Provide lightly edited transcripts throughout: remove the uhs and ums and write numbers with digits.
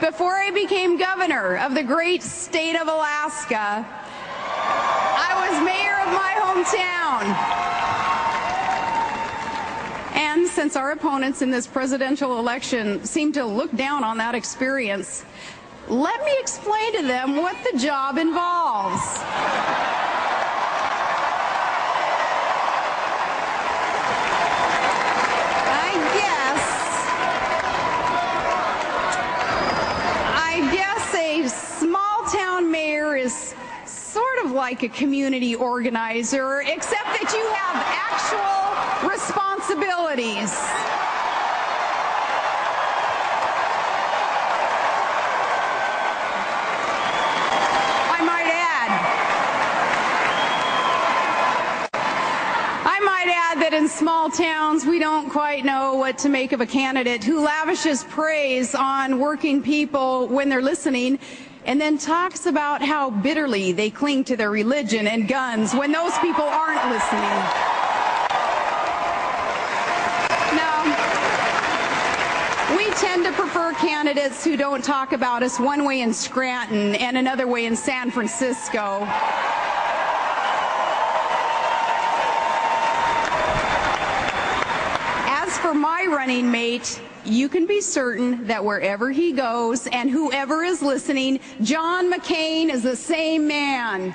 Before I became governor of the great state of Alaska, I was mayor of my hometown. And since our opponents in this presidential election seem to look down on that experience, let me explain to them what the job involves. I guess a small-town mayor is sort of like a community organizer, except that you have actual responsibilities. That in small towns we don't quite know what to make of a candidate who lavishes praise on working people when they're listening and then talks about how bitterly they cling to their religion and guns when those people aren't listening. Now, we tend to prefer candidates who don't talk about us one way in Scranton and another way in San Francisco. For my running mate, you can be certain that wherever he goes and whoever is listening, John McCain is the same man.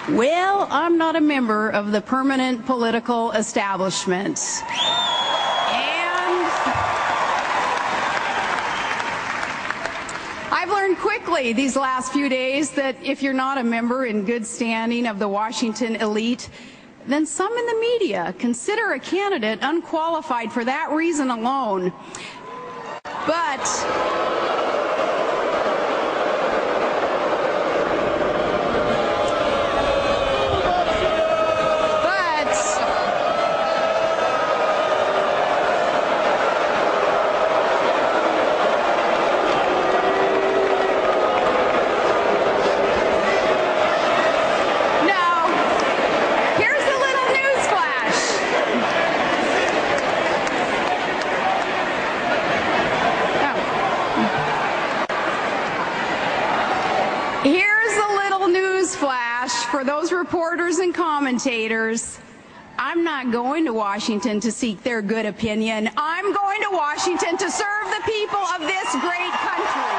Well, I'm not a member of the permanent political establishment. I've learned quickly these last few days that if you're not a member in good standing of the Washington elite, then some in the media consider a candidate unqualified for that reason alone. But for those reporters and commentators, I'm not going to Washington to seek their good opinion. I'm going to Washington to serve the people of this great country.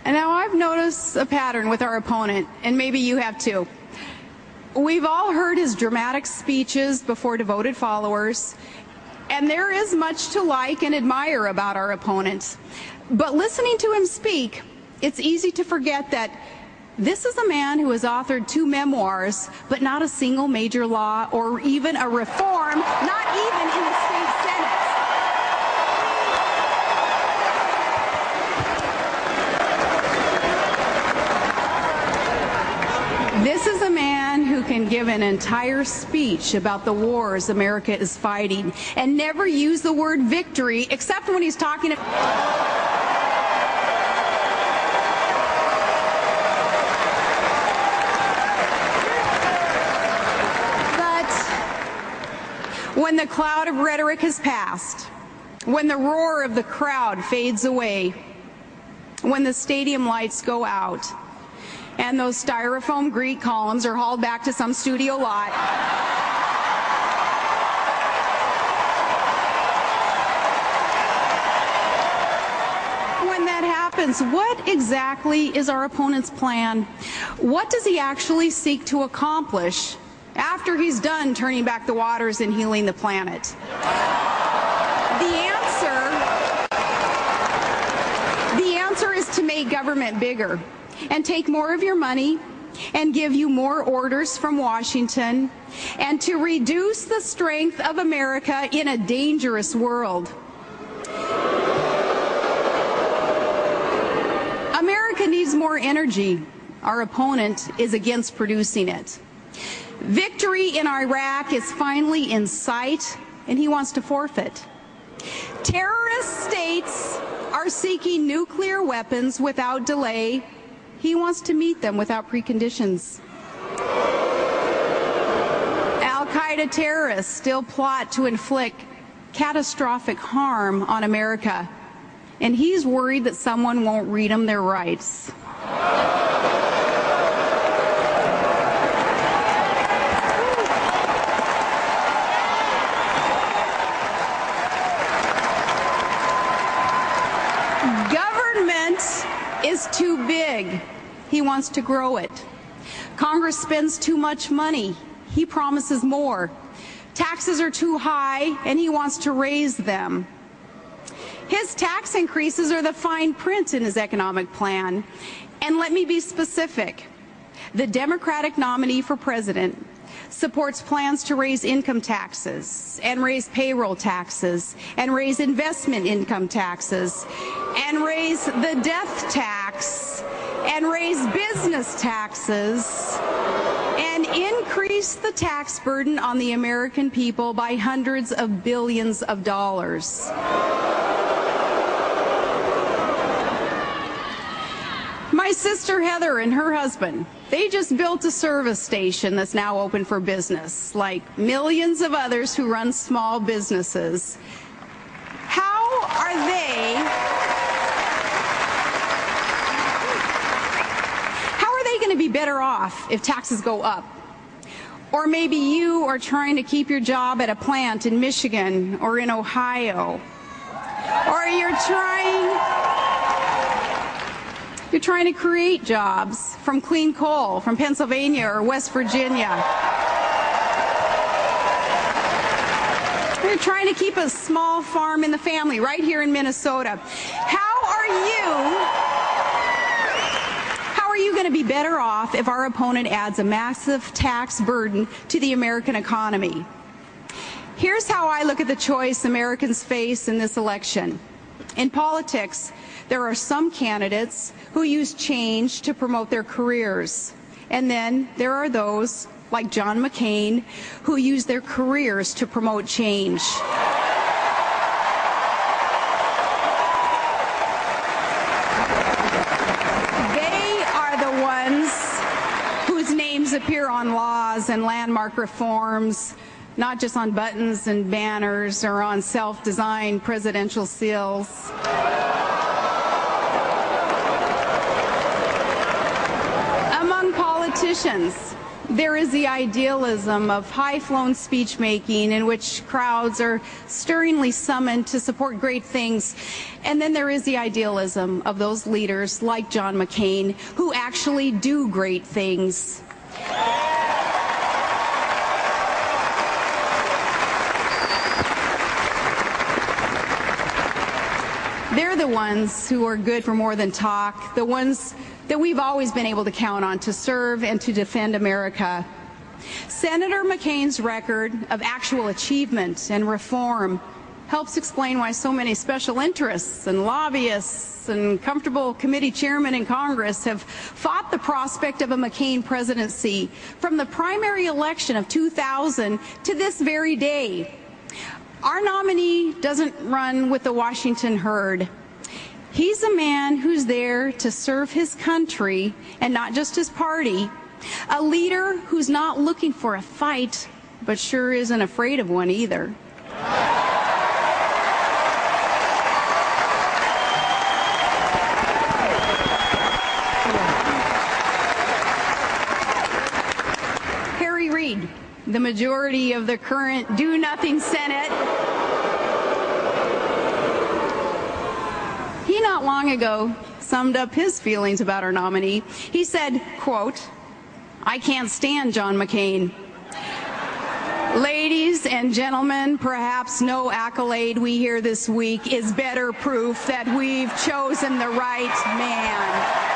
And now I've noticed a pattern with our opponent, and maybe you have too. We've all heard his dramatic speeches before devoted followers, and there is much to like and admire about our opponent. But listening to him speak, it's easy to forget that this is a man who has authored 2 memoirs, but not a single major law or even a reform, not even in the state Senate. This is a man who can give an entire speech about the wars America is fighting and never use the word victory except when he's talking about... But when the cloud of rhetoric has passed, when the roar of the crowd fades away, when the stadium lights go out, and those styrofoam Greek columns are hauled back to some studio lot, when that happens, what exactly is our opponent's plan? What does he actually seek to accomplish after he's done turning back the waters and healing the planet? The answer is to make government bigger and take more of your money and give you more orders from Washington, and to reduce the strength of America in a dangerous world. America needs more energy. Our opponent is against producing it. Victory in Iraq is finally in sight, and he wants to forfeit. Terrorist states are seeking nuclear weapons without delay. He wants to meet them without preconditions. Al-Qaeda terrorists still plot to inflict catastrophic harm on America, and he's worried that someone won't read them their rights. Government is too big. He wants to grow it. Congress spends too much money. He promises more. Taxes are too high, and he wants to raise them. His tax increases are the fine print in his economic plan. And let me be specific. The Democratic nominee for president supports plans to raise income taxes and raise payroll taxes and raise investment income taxes and raise the death tax and raise business taxes and increase the tax burden on the American people by hundreds of billions of dollars. My sister Heather and her husband, they just built a service station that's now open for business, like millions of others who run small businesses. How are they going to be better off if taxes go up? Or maybe you are trying to keep your job at a plant in Michigan or in Ohio. Or you're trying to create jobs from clean coal from Pennsylvania or West Virginia. You're trying to keep a small farm in the family right here in Minnesota. How are you going to be better off if our opponent adds a massive tax burden to the American economy? Here's how I look at the choice Americans face in this election. In politics, there are some candidates who use change to promote their careers. And then there are those, like John McCain, who use their careers to promote change. They are the ones whose names appear on laws and landmark reforms, not just on buttons and banners or on self-designed presidential seals. There is the idealism of high-flown speech-making in which crowds are stirringly summoned to support great things. And then there is the idealism of those leaders like John McCain who actually do great things. They're the ones who are good for more than talk, the ones that we've always been able to count on to serve and to defend America. Senator McCain's record of actual achievement and reform helps explain why so many special interests and lobbyists and comfortable committee chairmen in Congress have fought the prospect of a McCain presidency from the primary election of 2000 to this very day. Our nominee doesn't run with the Washington herd. He's a man who's there to serve his country and not just his party. A leader who's not looking for a fight, but sure isn't afraid of one either. Harry Reid, the majority of the current do-nothing Senate, he not long ago summed up his feelings about our nominee. He said, quote, "I can't stand John McCain. Ladies and gentlemen, perhaps no accolade we hear this week is better proof that we've chosen the right man."